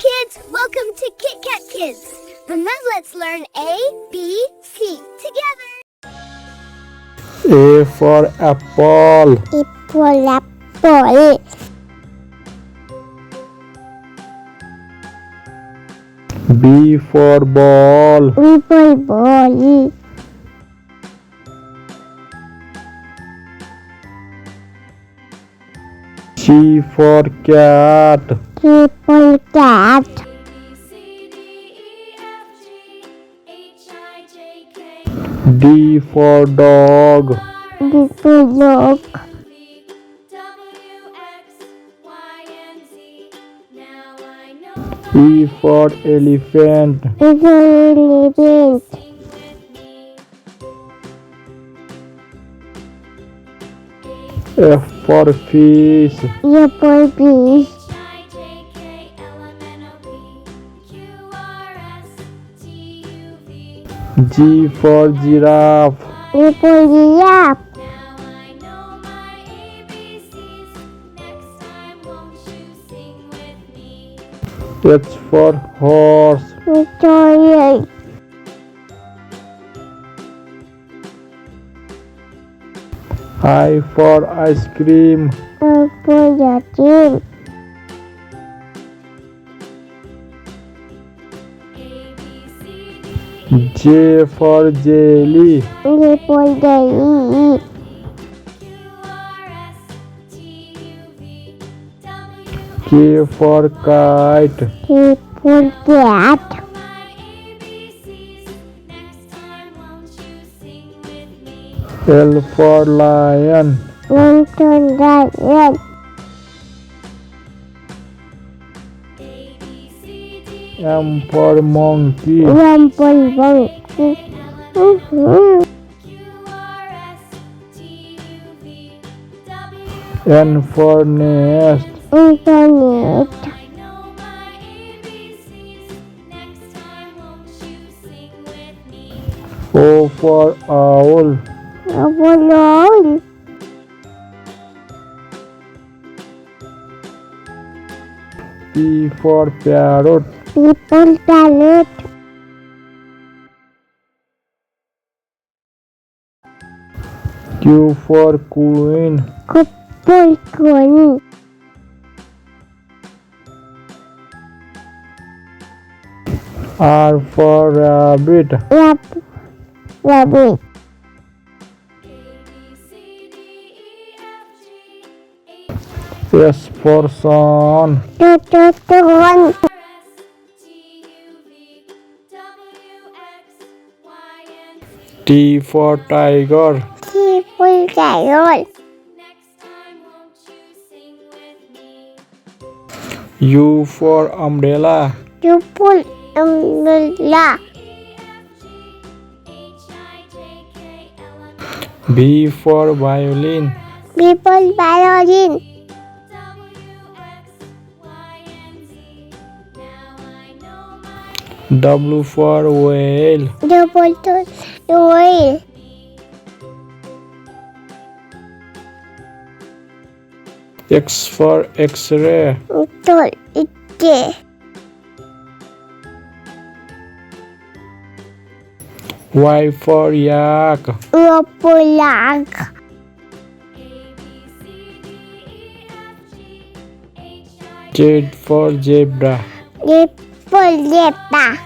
kids, welcome to Kit Kat Kids. And now let's learn A, B, C together. A for apple. Apple. B for ball. Ball. C for cat. Cat. D for dog. Dog. E for elephant. Elephant. F for fish. Apple fish. G for giraffe. Apple giraffe. H for horse. Toy. I for ice cream. Apple team. J for jelly. Apple day. K for kite. Apple cat. L for lion. Lantern lion. M for monkey. Apple monkey. N for nest. Internet. O for owl. Apple. P for parrot. People palette. Q for queen. Couple coin. R for rabbit. Rabbit. S for sun. One. T for tiger. People carol. U for umbrella. People umbrella. V for violin. People violin. W for whale. Double whale. X for x-ray. Tol. Ite. Y for yak. Yak. Z for zebra. Apple zebra.